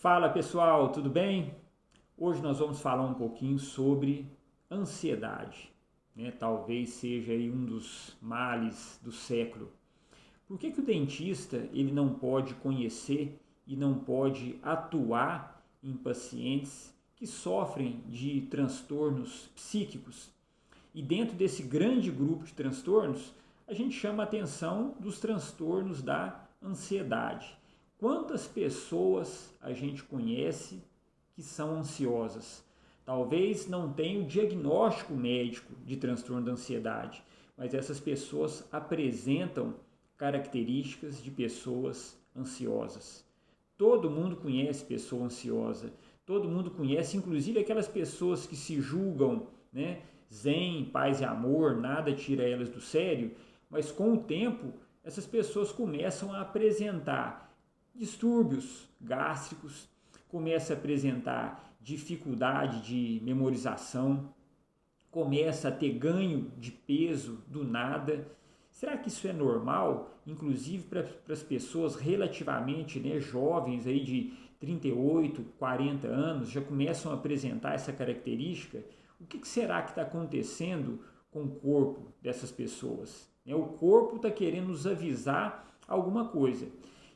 Fala pessoal, tudo bem? Hoje nós vamos falar um pouquinho sobre ansiedade, né? Talvez seja aí um dos males do século. Por que o dentista ele não pode conhecer e não pode atuar em pacientes que sofrem de transtornos psíquicos? E dentro desse grande grupo de transtornos, a gente chama a atenção dos transtornos da ansiedade. Quantas pessoas a gente conhece que são ansiosas? Talvez não tenha o diagnóstico médico de transtorno da ansiedade, mas essas pessoas apresentam características de pessoas ansiosas. Todo mundo conhece pessoa ansiosa, todo mundo conhece, inclusive aquelas pessoas que se julgam, né, zen, paz e amor, nada tira elas do sério, mas com o tempo essas pessoas começam a apresentar distúrbios gástricos, começa a apresentar dificuldade de memorização, começa a ter ganho de peso do nada. Será que isso é normal? Inclusive para as pessoas relativamente, né, jovens aí de 38, 40 anos já começam a apresentar essa característica. O que será que está acontecendo com o corpo dessas pessoas? O corpo está querendo nos avisar alguma coisa.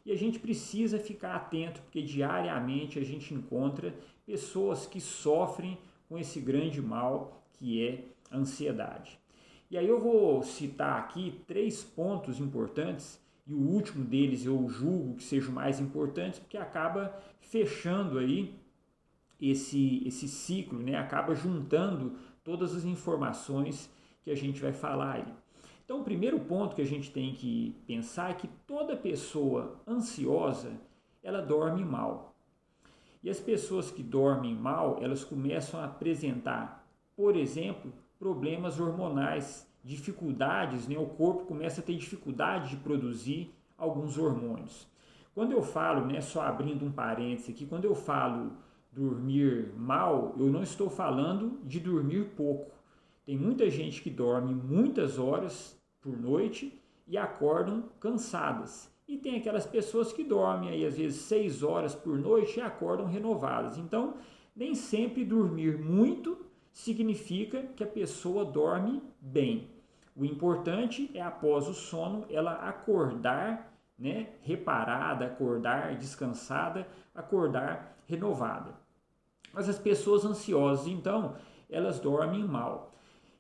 E a gente precisa ficar atento, porque diariamente a gente encontra pessoas que sofrem com esse grande mal que é a ansiedade. E aí eu vou citar aqui 3 pontos importantes, e o último deles eu julgo que seja o mais importante, porque acaba fechando aí esse ciclo, né? Acaba juntando todas as informações que a gente vai falar aí. Então, o primeiro ponto que a gente tem que pensar é que toda pessoa ansiosa, ela dorme mal. E as pessoas que dormem mal, elas começam a apresentar, por exemplo, problemas hormonais, dificuldades, né? O corpo começa a ter dificuldade de produzir alguns hormônios. Quando eu falo, né, só abrindo um parênteses aqui, quando eu falo dormir mal, eu não estou falando de dormir pouco. Tem muita gente que dorme muitas horas por noite e acordam cansadas. E tem aquelas pessoas que dormem aí às vezes 6 horas por noite e acordam renovadas. Então, nem sempre dormir muito significa que a pessoa dorme bem. O importante é após o sono ela acordar, né, reparada, acordar descansada, acordar renovada. Mas as pessoas ansiosas, então, elas dormem mal.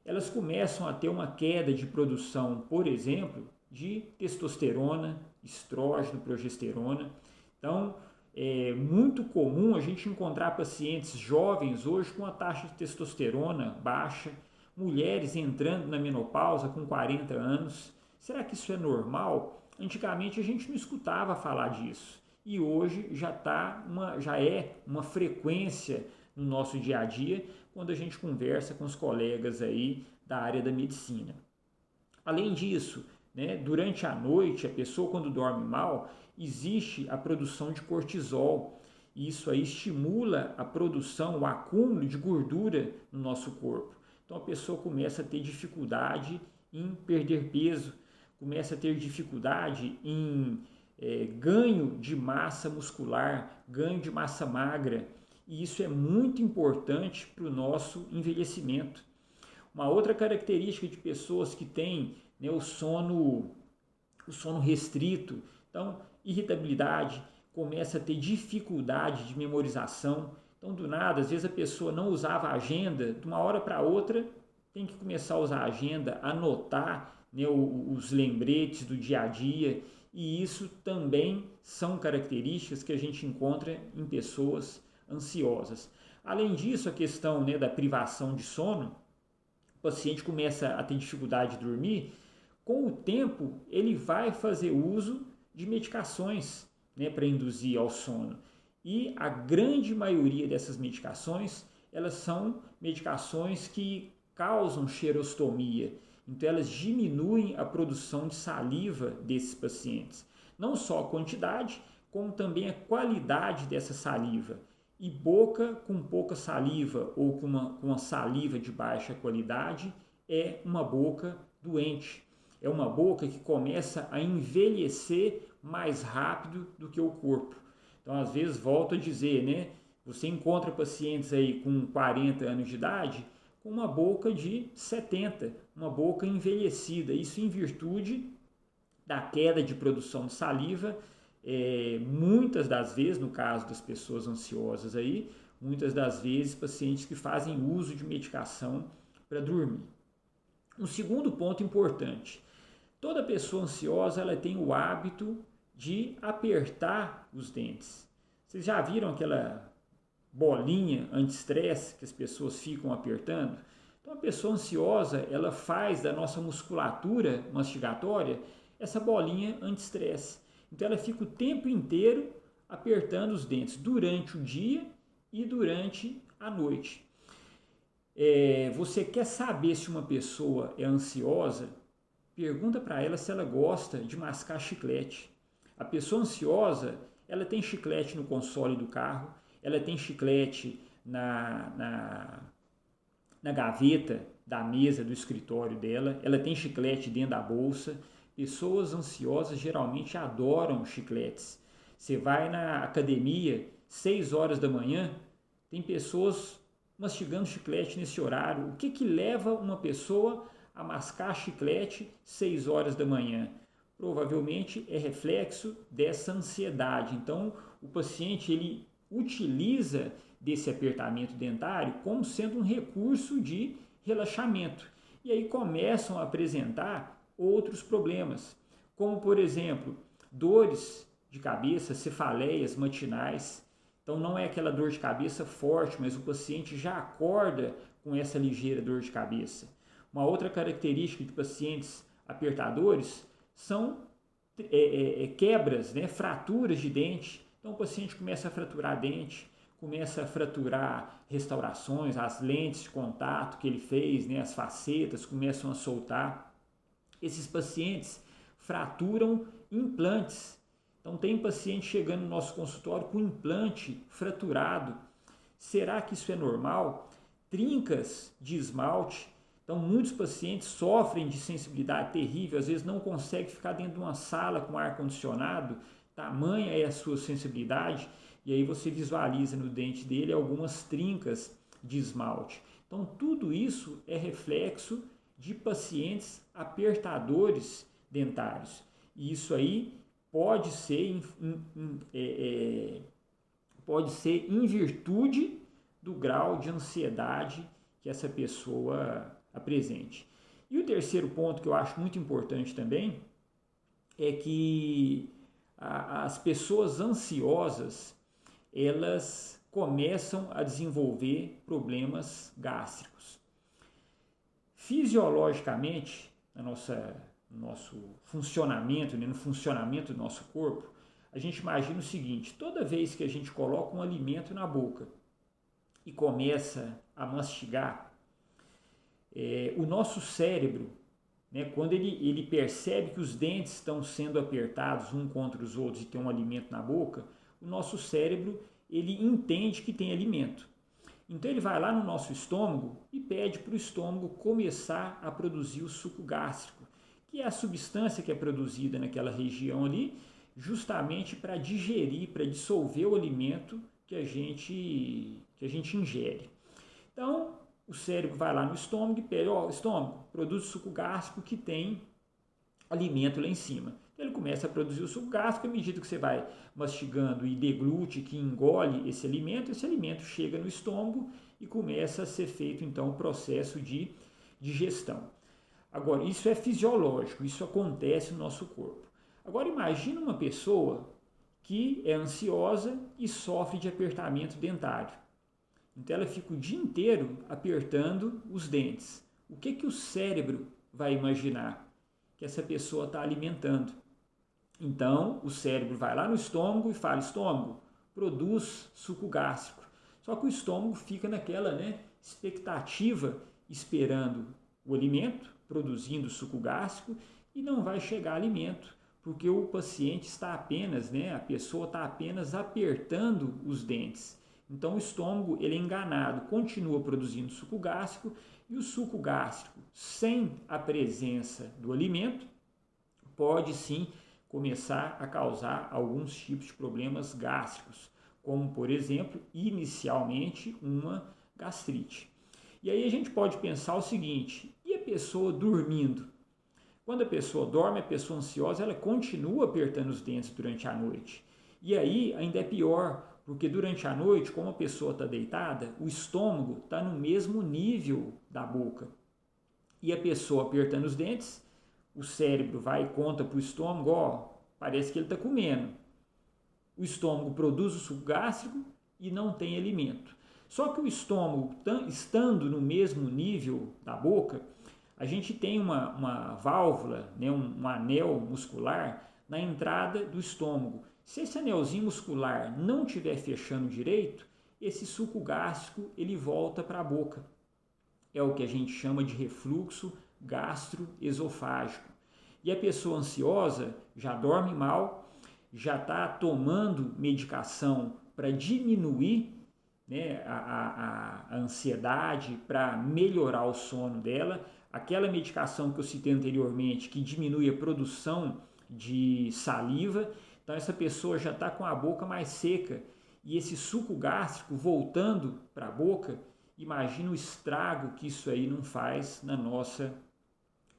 Elas começam a ter uma queda de produção, por exemplo, de testosterona, estrógeno, progesterona. Então, é muito comum a gente encontrar pacientes jovens hoje com a taxa de testosterona baixa, mulheres entrando na menopausa com 40 anos. Será que isso é normal? Antigamente a gente não escutava falar disso e hoje já é uma frequência no nosso dia a dia quando a gente conversa com os colegas aí da área da medicina. Além disso, né, durante a noite, a pessoa quando dorme mal, existe a produção de cortisol. E isso aí estimula a produção, o acúmulo de gordura no nosso corpo. Então a pessoa começa a ter dificuldade em perder peso, começa a ter dificuldade em ganho de massa muscular, ganho de massa magra. E isso é muito importante para o nosso envelhecimento. Uma outra característica de pessoas que têm, né, o sono restrito, então irritabilidade, começa a ter dificuldade de memorização. Então, do nada, às vezes a pessoa não usava a agenda, de uma hora para outra tem que começar a usar a agenda, anotar, né, os lembretes do dia a dia, e isso também são características que a gente encontra em pessoas ansiosas. Além disso, a questão, né, da privação de sono, o paciente começa a ter dificuldade de dormir, com o tempo ele vai fazer uso de medicações, né, para induzir ao sono. E a grande maioria dessas medicações, elas são medicações que causam xerostomia. Então elas diminuem a produção de saliva desses pacientes. Não só a quantidade, como também a qualidade dessa saliva. E boca com pouca saliva ou com uma saliva de baixa qualidade é uma boca doente. É uma boca que começa a envelhecer mais rápido do que o corpo. Então, às vezes, volto a dizer, né? Você encontra pacientes aí com 40 anos de idade com uma boca de 70, uma boca envelhecida. Isso em virtude da queda de produção de saliva, muitas das vezes, no caso das pessoas ansiosas aí, muitas das vezes pacientes que fazem uso de medicação para dormir. Um segundo ponto importante, toda pessoa ansiosa ela tem o hábito de apertar os dentes. Vocês já viram aquela bolinha anti-estresse que as pessoas ficam apertando? Então a pessoa ansiosa ela faz da nossa musculatura mastigatória essa bolinha anti-estresse. Então ela fica o tempo inteiro apertando os dentes durante o dia e durante a noite. Você quer saber se uma pessoa é ansiosa? Pergunta para ela se ela gosta de mascar chiclete. A pessoa ansiosa, ela tem chiclete no console do carro, ela tem chiclete na gaveta da mesa do escritório dela, ela tem chiclete dentro da bolsa. Pessoas ansiosas geralmente adoram chicletes. Você vai na academia, 6 horas da manhã, tem pessoas mastigando chiclete nesse horário. O que leva uma pessoa a mascar chiclete 6 horas da manhã? Provavelmente é reflexo dessa ansiedade. Então, o paciente ele utiliza desse apertamento dentário como sendo um recurso de relaxamento. E aí começam a apresentar outros problemas, como por exemplo, dores de cabeça, cefaleias matinais. Então não é aquela dor de cabeça forte, mas o paciente já acorda com essa ligeira dor de cabeça. Uma outra característica de pacientes apertadores são quebras, né, fraturas de dente. Então o paciente começa a fraturar dente, começa a fraturar restaurações, as lentes de contato que ele fez, né, as facetas começam a soltar. Esses pacientes fraturam implantes. Então tem paciente chegando no nosso consultório com implante fraturado. Será que isso é normal? Trincas de esmalte. Então muitos pacientes sofrem de sensibilidade terrível, às vezes não conseguem ficar dentro de uma sala com ar condicionado, tamanha é a sua sensibilidade, e aí você visualiza no dente dele algumas trincas de esmalte. Então tudo isso é reflexo de pacientes apertadores dentários. E isso aí pode ser em virtude do grau de ansiedade que essa pessoa apresente. E o terceiro ponto que eu acho muito importante também é que as pessoas ansiosas elas começam a desenvolver problemas gástricos. Fisiologicamente, no nosso funcionamento, né, no funcionamento do nosso corpo, a gente imagina o seguinte: toda vez que a gente coloca um alimento na boca e começa a mastigar, o nosso cérebro, né, quando ele percebe que os dentes estão sendo apertados um contra os outros e tem um alimento na boca, o nosso cérebro ele entende que tem alimento. Então ele vai lá no nosso estômago e pede para o estômago começar a produzir o suco gástrico, que é a substância que é produzida naquela região ali, justamente para digerir, para dissolver o alimento que a gente ingere. Então o cérebro vai lá no estômago e pede: estômago, produz o suco gástrico que tem alimento lá em cima. Então ele começa a produzir o suco gástrico, à medida que você vai mastigando e deglute, que engole esse alimento chega no estômago e começa a ser feito então o processo de digestão. Agora, isso é fisiológico, isso acontece no nosso corpo. Agora imagina uma pessoa que é ansiosa e sofre de apertamento dentário. Então ela fica o dia inteiro apertando os dentes. O que o cérebro vai imaginar? Que essa pessoa está alimentando. Então o cérebro vai lá no estômago e fala: estômago, produz suco gástrico. Só que o estômago fica naquela, né, expectativa, esperando o alimento, produzindo suco gástrico, e não vai chegar alimento, porque o paciente está apenas, né, a pessoa está apenas apertando os dentes. Então o estômago ele é enganado, continua produzindo suco gástrico, e o suco gástrico, sem a presença do alimento, pode sim começar a causar alguns tipos de problemas gástricos, como, por exemplo, inicialmente uma gastrite. E aí a gente pode pensar o seguinte: e a pessoa dormindo? Quando a pessoa dorme, a pessoa ansiosa, ela continua apertando os dentes durante a noite. E aí ainda é pior, porque durante a noite, como a pessoa está deitada, o estômago está no mesmo nível da boca. E a pessoa apertando os dentes, o cérebro vai e conta para o estômago, ó, parece que ele está comendo. O estômago produz o suco gástrico e não tem alimento. Só que o estômago, estando no mesmo nível da boca, a gente tem uma válvula, né, um anel muscular na entrada do estômago. Se esse anelzinho muscular não estiver fechando direito, esse suco gástrico ele volta para a boca. É o que a gente chama de refluxo gastroesofágico. E a pessoa ansiosa já dorme mal, já está tomando medicação para diminuir, né, a ansiedade, para melhorar o sono dela. Aquela medicação que eu citei anteriormente, que diminui a produção de saliva, então essa pessoa já está com a boca mais seca e esse suco gástrico voltando para a boca, imagina o estrago que isso aí não faz na nossa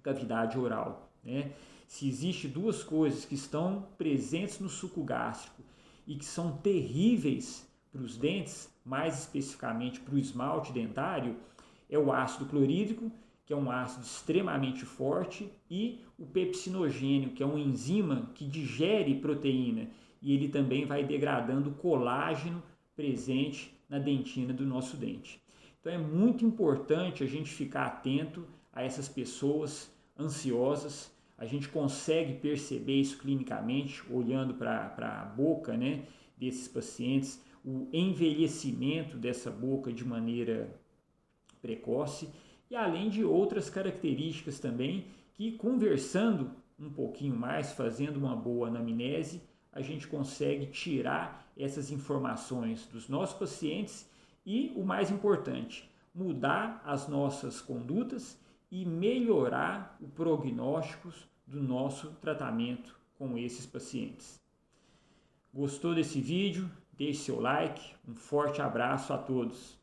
cavidade oral, né? Se existe duas coisas que estão presentes no suco gástrico e que são terríveis para os dentes, mais especificamente para o esmalte dentário, é o ácido clorídrico, que é um ácido extremamente forte, e o pepsinogênio, que é uma enzima que digere proteína, e ele também vai degradando o colágeno presente na dentina do nosso dente. Então é muito importante a gente ficar atento a essas pessoas ansiosas. A gente consegue perceber isso clinicamente, olhando para a boca, né, desses pacientes, o envelhecimento dessa boca de maneira precoce, e além de outras características também que, conversando um pouquinho mais, fazendo uma boa anamnese, a gente consegue tirar essas informações dos nossos pacientes e, o mais importante, mudar as nossas condutas e melhorar o prognóstico do nosso tratamento com esses pacientes. Gostou desse vídeo? Deixe seu like, um forte abraço a todos.